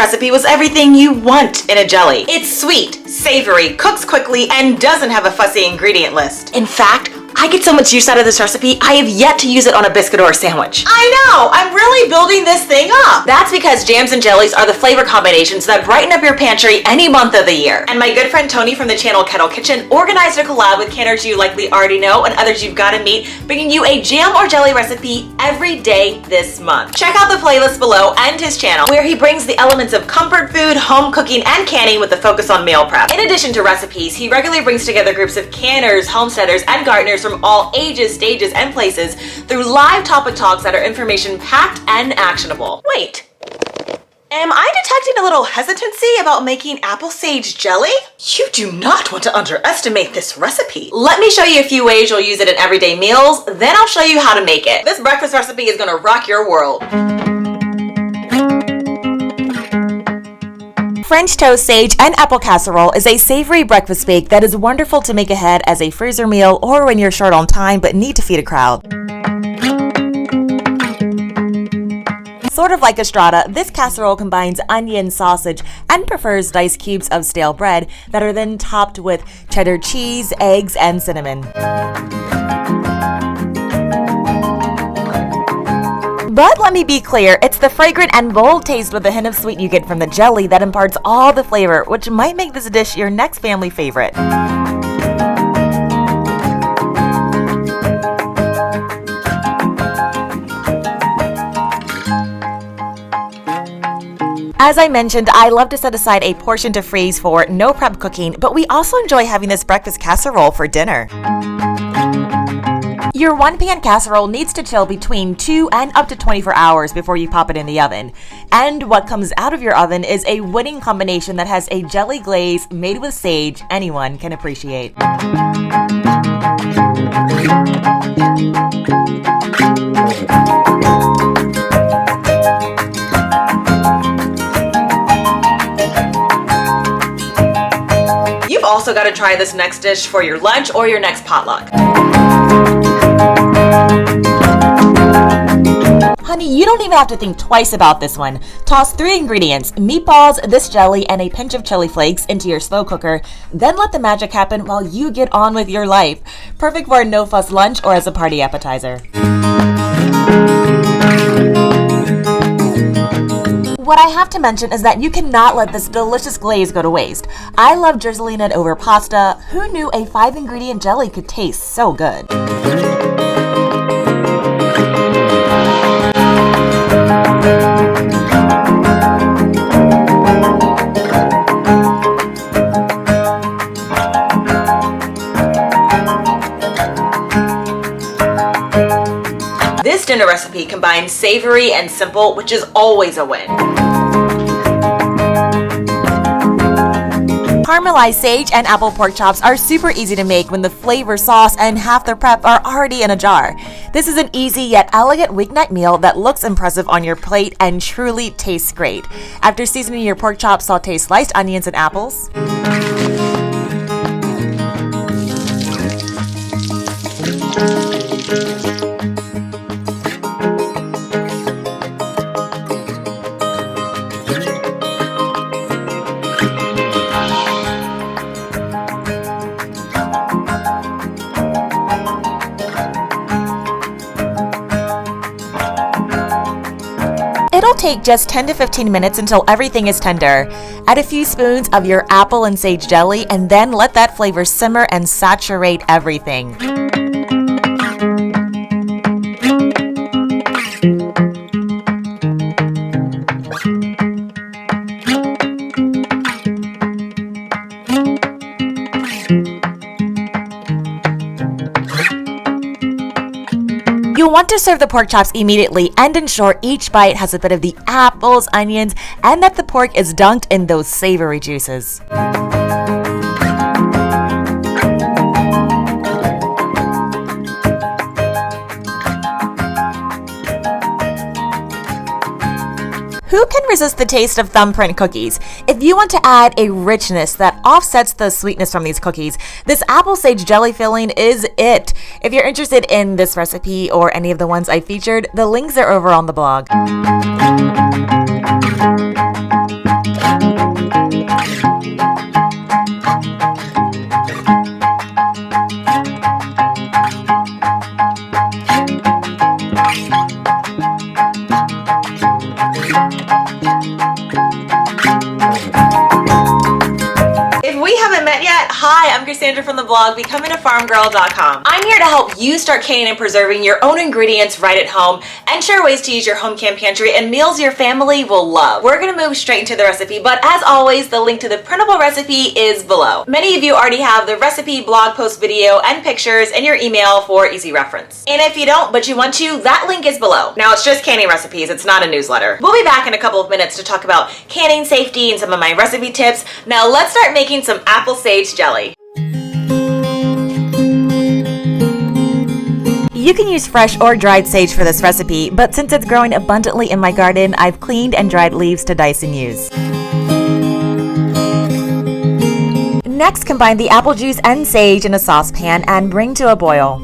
recipe was everything you want in a jelly. It's sweet, savory, cooks quickly, and doesn't have a fussy ingredient list. In fact, I get so much use out of this recipe, I have yet to use it on a biscuit or a sandwich. I know, I'm really building this thing up. That's because jams and jellies are the flavor combinations that brighten up your pantry any month of the year. And my good friend Tony from the channel Kettle Kitchen organized a collab with canners you likely already know and others you've gotta meet, bringing you a jam or jelly recipe every day this month. Check out the playlist below and his channel, where he brings the elements of comfort food, home cooking, and canning with a focus on meal prep. In addition to recipes, he regularly brings together groups of canners, homesteaders, and gardeners from all ages, stages, and places through live topic talks that are information-packed and actionable. Wait, am I detecting a little hesitancy about making apple sage jelly? You do not want to underestimate this recipe. Let me show you a few ways you'll use it in everyday meals, then I'll show you how to make it. This breakfast recipe is gonna rock your world. French toast sage and apple casserole is a savory breakfast bake that is wonderful to make ahead as a freezer meal or when you're short on time but need to feed a crowd. Sort of like a strata, this casserole combines onion, sausage, and prefers diced cubes of stale bread that are then topped with cheddar cheese, eggs, and cinnamon. But let me be clear, it's the fragrant and bold taste with a hint of sweet you get from the jelly that imparts all the flavor, which might make this dish your next family favorite. As I mentioned, I love to set aside a portion to freeze for no prep cooking, but we also enjoy having this breakfast casserole for dinner. Your one-pan casserole needs to chill between 2 and up to 24 hours before you pop it in the oven. And what comes out of your oven is a winning combination that has a jelly glaze made with sage anyone can appreciate. You've also got to try this next dish for your lunch or your next potluck. Honey, you don't even have to think twice about this one. Toss 3 ingredients, meatballs, this jelly, and a pinch of chili flakes into your slow cooker, then let the magic happen while you get on with your life. Perfect for a no-fuss lunch or as a party appetizer. What I have to mention is that you cannot let this delicious glaze go to waste. I love drizzling it over pasta. Who knew a 5-ingredient jelly could taste so good? This dinner recipe combines savory and simple, which is always a win. Caramelized sage and apple pork chops are super easy to make when the flavor, sauce, and half the prep are already in a jar. This is an easy yet elegant weeknight meal that looks impressive on your plate and truly tastes great. After seasoning your pork chops, sauté sliced onions and apples. It'll take just 10 to 15 minutes until everything is tender. Add a few spoons of your apple and sage jelly and then let that flavor simmer and saturate everything. You'll want to serve the pork chops immediately and ensure each bite has a bit of the apples, onions, and that the pork is dunked in those savory juices. Who can resist the taste of thumbprint cookies? If you want to add a richness that offsets the sweetness from these cookies, this apple sage jelly filling is it. If you're interested in this recipe or any of the ones I featured, the links are over on the blog. blog becomingafarmgirl.com. I'm here to help you start canning and preserving your own ingredients right at home and share ways to use your home canned pantry and meals your family will love. We're gonna move straight into the recipe, but as always, the link to the printable recipe is below. Many of you already have the recipe, blog post video, and pictures in your email for easy reference. And if you don't, but you want to, that link is below. Now, it's just canning recipes, it's not a newsletter. We'll be back in a couple of minutes to talk about canning safety and some of my recipe tips. Now let's start making some apple sage jelly. You can use fresh or dried sage for this recipe, but since it's growing abundantly in my garden, I've cleaned and dried leaves to dice and use. Next, combine the apple juice and sage in a saucepan and bring to a boil.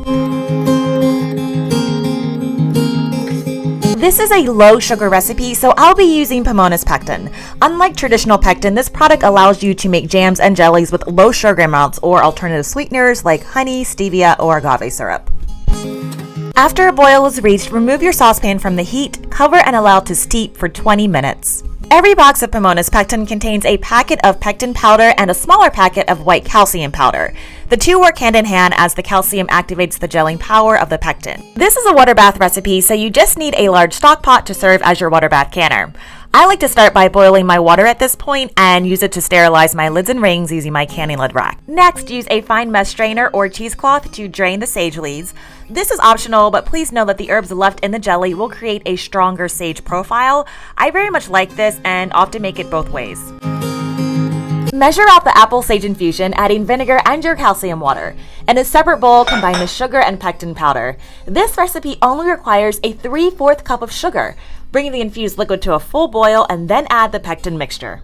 This is a low sugar recipe, so I'll be using Pomona's pectin. Unlike traditional pectin, this product allows you to make jams and jellies with low sugar amounts or alternative sweeteners like honey, stevia, or agave syrup. After a boil is reached, remove your saucepan from the heat, cover and allow to steep for 20 minutes. Every box of Pomona's pectin contains a packet of pectin powder and a smaller packet of white calcium powder. The two work hand in hand as the calcium activates the gelling power of the pectin. This is a water bath recipe, so you just need a large stock pot to serve as your water bath canner. I like to start by boiling my water at this point and use it to sterilize my lids and rings using my canning lid rack. Next, use a fine mesh strainer or cheesecloth to drain the sage leaves. This is optional, but please know that the herbs left in the jelly will create a stronger sage profile. I very much like this and often make it both ways. Measure out the apple sage infusion, adding vinegar and your calcium water. In a separate bowl, combine the sugar and pectin powder. This recipe only requires a 3/4 cup of sugar. Bring the infused liquid to a full boil and then add the pectin mixture.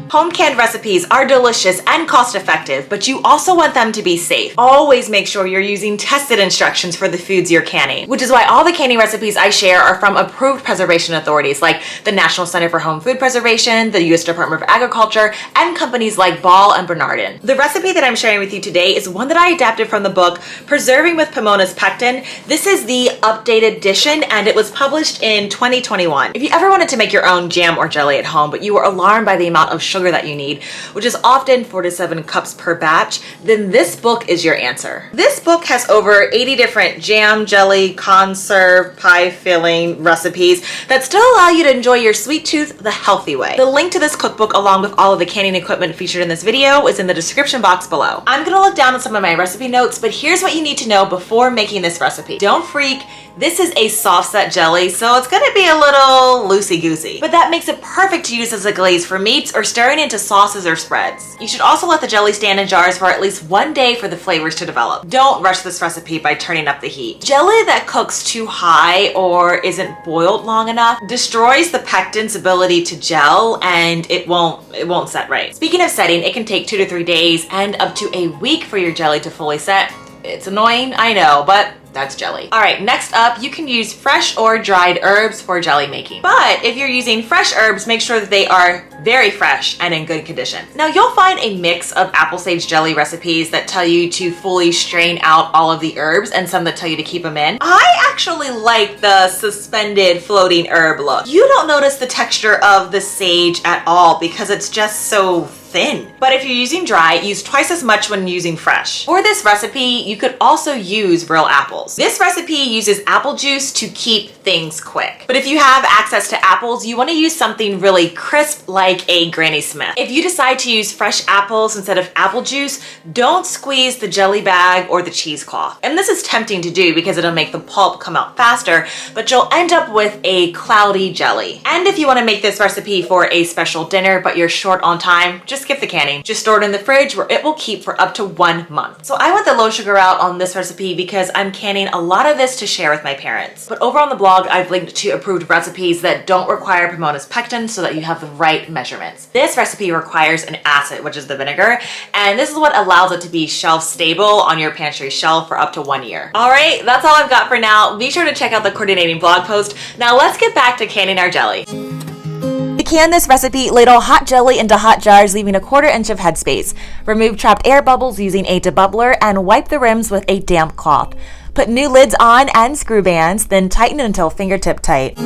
Home canned recipes are delicious and cost effective, but you also want them to be safe. Always make sure you're using tested instructions for the foods you're canning, which is why all the canning recipes I share are from approved preservation authorities like the National Center for Home Food Preservation, the U.S. Department of Agriculture, and companies like Ball and Bernardin. The recipe that I'm sharing with you today is one that I adapted from the book Preserving with Pomona's Pectin. This is the updated edition and it was published in 2021. If you ever wanted to make your own jam or jelly at home, but you were alarmed by the amount of sugar that you need, which is often 4 to 7 cups per batch, then this book is your answer. This book has over 80 different jam, jelly, conserve, pie filling recipes that still allow you to enjoy your sweet tooth the healthy way. The link to this cookbook along with all of the canning equipment featured in this video is in the description box below. I'm gonna look down at some of my recipe notes, but here's what you need to know before making this recipe. Don't freak. This is a soft set jelly, so it's gonna be a little loosey-goosey, but that makes it perfect to use as a glaze for meats or stirring into sauces or spreads. You should also let the jelly stand in jars for at least 1 day for the flavors to develop. Don't rush this recipe by turning up the heat. Jelly that cooks too high or isn't boiled long enough destroys the pectin's ability to gel and it won't set right. Speaking of setting, it can take 2 to 3 days and up to a week for your jelly to fully set. It's annoying, I know, but that's jelly. All right, next up, you can use fresh or dried herbs for jelly making. But if you're using fresh herbs, make sure that they are very fresh and in good condition. Now you'll find a mix of apple sage jelly recipes that tell you to fully strain out all of the herbs and some that tell you to keep them in. I actually like the suspended floating herb look. You don't notice the texture of the sage at all because it's just so thin. But if you're using dry, use twice as much when using fresh. For this recipe, you could also use real apples. This recipe uses apple juice to keep things quick. But if you have access to apples, you want to use something really crisp like a Granny Smith. If you decide to use fresh apples instead of apple juice, don't squeeze the jelly bag or the cheesecloth. And this is tempting to do because it'll make the pulp come out faster, but you'll end up with a cloudy jelly. And if you want to make this recipe for a special dinner but you're short on time, just skip the canning. Just store it in the fridge where it will keep for up to 1 month. So I went the low sugar route on this recipe because I'm canning a lot of this to share with my parents. But over on the blog, I've linked to approved recipes that don't require Pomona's pectin so that you have the right measurements. This recipe requires an acid, which is the vinegar, and this is what allows it to be shelf stable on your pantry shelf for up to 1 year. All right, that's all I've got for now. Be sure to check out the coordinating blog post. Now let's get back to canning our jelly. To can this recipe, ladle hot jelly into hot jars, leaving a 1/4 inch of headspace. Remove trapped air bubbles using a debubbler and wipe the rims with a damp cloth. Put new lids on and screw bands, then tighten until fingertip tight.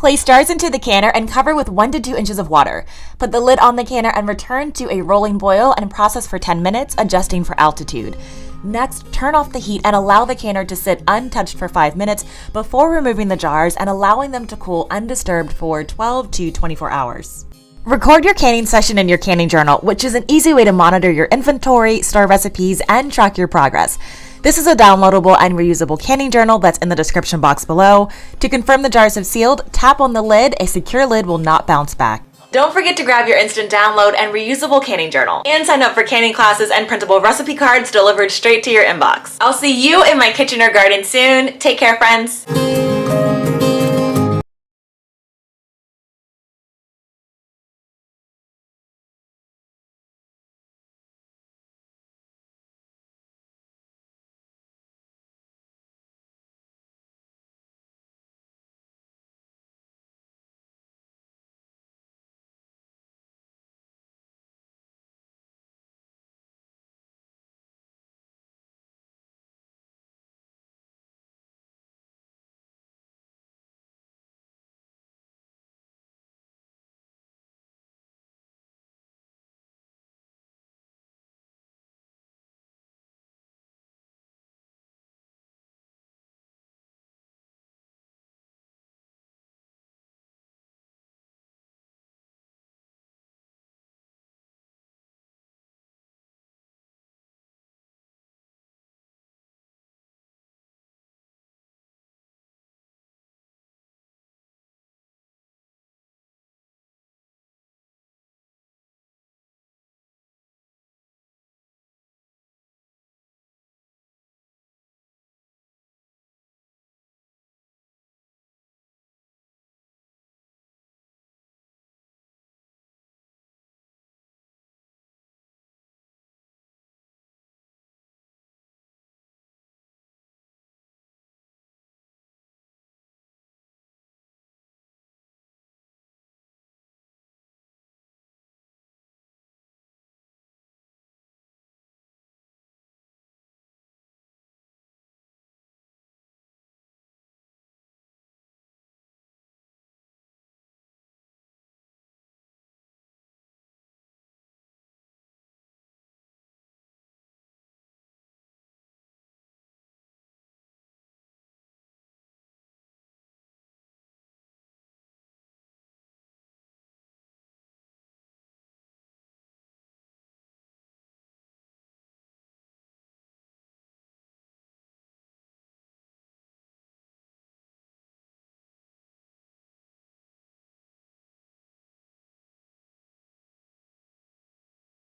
Place jars into the canner and cover with 1 to 2 inches of water. Put the lid on the canner and return to a rolling boil and process for 10 minutes, adjusting for altitude. Next, turn off the heat and allow the canner to sit untouched for 5 minutes before removing the jars and allowing them to cool undisturbed for 12 to 24 hours. Record your canning session in your canning journal, which is an easy way to monitor your inventory, store recipes, and track your progress. This is a downloadable and reusable canning journal that's in the description box below. To confirm the jars have sealed, tap on the lid. A secure lid will not bounce back. Don't forget to grab your instant download and reusable canning journal, and sign up for canning classes and printable recipe cards delivered straight to your inbox. I'll see you in my kitchen or garden soon. Take care, friends.